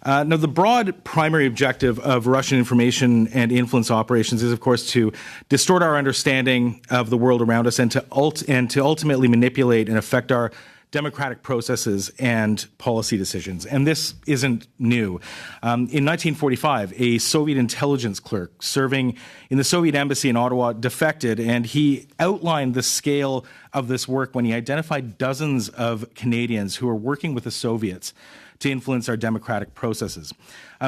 Now, the broad primary objective of Russian information and influence operations is, of course, to distort our understanding of the world around us and to ultimately manipulate and affect our democratic processes and policy decisions. And this isn't new. In 1945, a Soviet intelligence clerk serving in the Soviet embassy in Ottawa defected, and he outlined the scale of this work when he identified dozens of Canadians who were working with the Soviets to influence our democratic processes.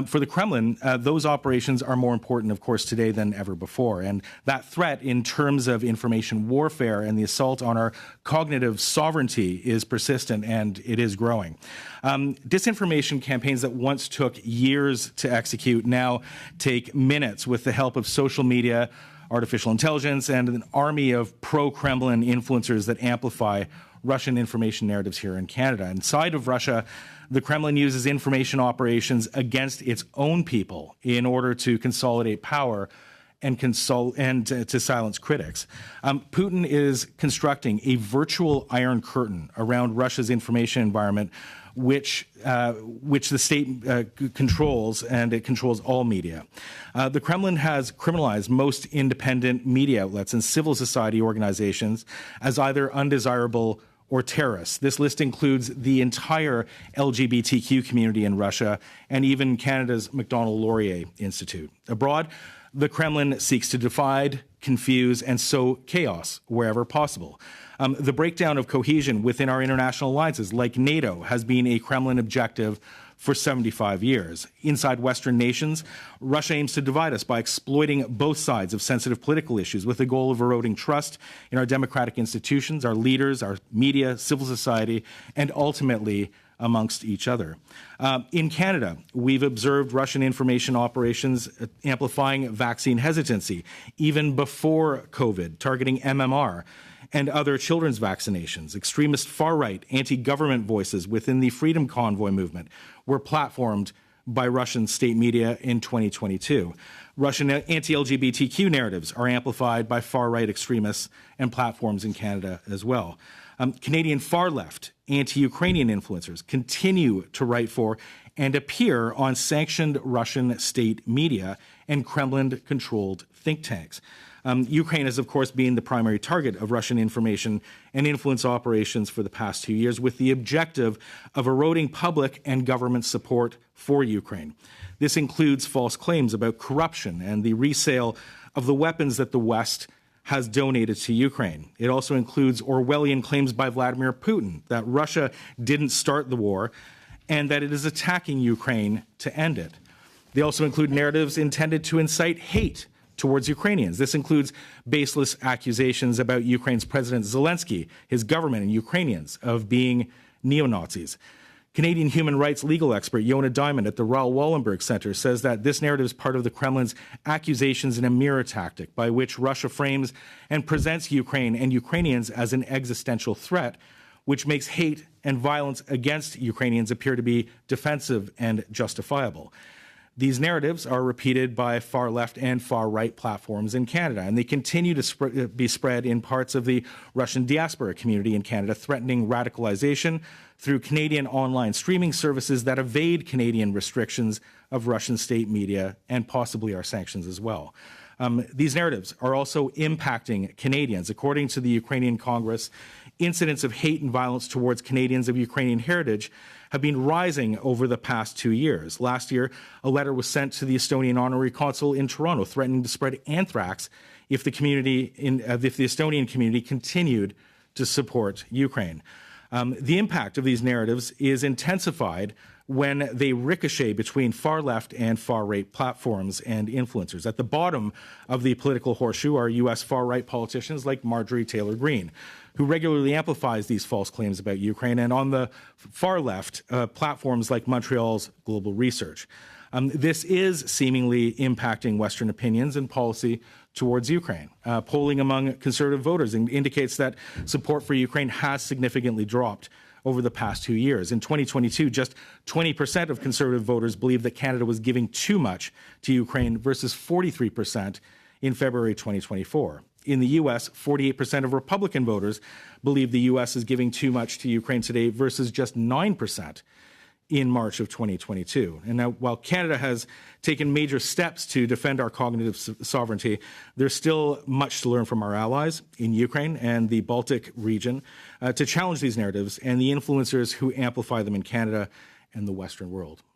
For the Kremlin, those operations are more important, of course, today than ever before. And that threat in terms of information warfare and the assault on our cognitive sovereignty is persistent, and it is growing. Disinformation campaigns that once took years to execute now take minutes with the help of social media, artificial intelligence, and an army of pro-Kremlin influencers that amplify Russian information narratives here in Canada. Inside of Russia, the Kremlin uses information operations against its own people in order to consolidate power and to silence critics. Putin is constructing a virtual iron curtain around Russia's information environment, which the state controls, and it controls all media. The Kremlin has criminalized most independent media outlets and civil society organizations as either undesirable or terrorists. This list includes the entire LGBTQ community in Russia and even Canada's Macdonald-Laurier Institute. Abroad, the Kremlin seeks to divide, confuse, and sow chaos wherever possible. The breakdown of cohesion within our international alliances, like NATO, has been a Kremlin objective for 75 years. Inside Western nations, Russia aims to divide us by exploiting both sides of sensitive political issues with the goal of eroding trust in our democratic institutions, our leaders, our media, civil society, and ultimately amongst each other. In Canada, we've observed Russian information operations amplifying vaccine hesitancy, even before COVID, targeting MMR and other children's vaccinations. Extremist far-right, anti-government voices within the Freedom Convoy movement were platformed by Russian state media in 2022. Russian anti-LGBTQ narratives are amplified by far-right extremists and platforms in Canada as well. Canadian far-left anti-Ukrainian influencers continue to write for and appear on sanctioned Russian state media and Kremlin-controlled think tanks. Ukraine has, of course, been the primary target of Russian information and influence operations for the past 2 years, with the objective of eroding public and government support for Ukraine. This includes false claims about corruption and the resale of the weapons that the West has donated to Ukraine. It also includes Orwellian claims by Vladimir Putin that Russia didn't start the war and that it is attacking Ukraine to end it. They also include narratives intended to incite hate towards Ukrainians. This includes baseless accusations about Ukraine's President Zelensky, his government, and Ukrainians of being neo-Nazis. Canadian human rights legal expert Yona Diamond at the Raoul Wallenberg Center says that this narrative is part of the Kremlin's accusations in a mirror tactic by which Russia frames and presents Ukraine and Ukrainians as an existential threat, which makes hate and violence against Ukrainians appear to be defensive and justifiable. These narratives are repeated by far-left and far-right platforms in Canada, and they continue to be spread in parts of the Russian diaspora community in Canada, threatening radicalization through Canadian online streaming services that evade Canadian restrictions of Russian state media and possibly our sanctions as well. These narratives are also impacting Canadians. According to the Ukrainian Congress, incidents of hate and violence towards Canadians of Ukrainian heritage have been rising over the past 2 years. Last year, a letter was sent to the Estonian honorary consul in Toronto threatening to spread anthrax if the Estonian community continued to support Ukraine. The impact of these narratives is intensified when they ricochet between far-left and far-right platforms and influencers. At the bottom of the political horseshoe are U.S. far-right politicians like Marjorie Taylor Greene, who regularly amplifies these false claims about Ukraine, and on the far left, platforms like Montreal's Global Research. This is seemingly impacting Western opinions and policy towards Ukraine. Polling among conservative voters indicates that support for Ukraine has significantly dropped over the past 2 years. In 2022, just 20% of conservative voters believed that Canada was giving too much to Ukraine versus 43% in February 2024. In the U.S., 48% of Republican voters believe the U.S. is giving too much to Ukraine today versus just 9% in March of 2022. And now, while Canada has taken major steps to defend our cognitive sovereignty, there's still much to learn from our allies in Ukraine and the Baltic region to challenge these narratives and the influencers who amplify them in Canada and the Western world.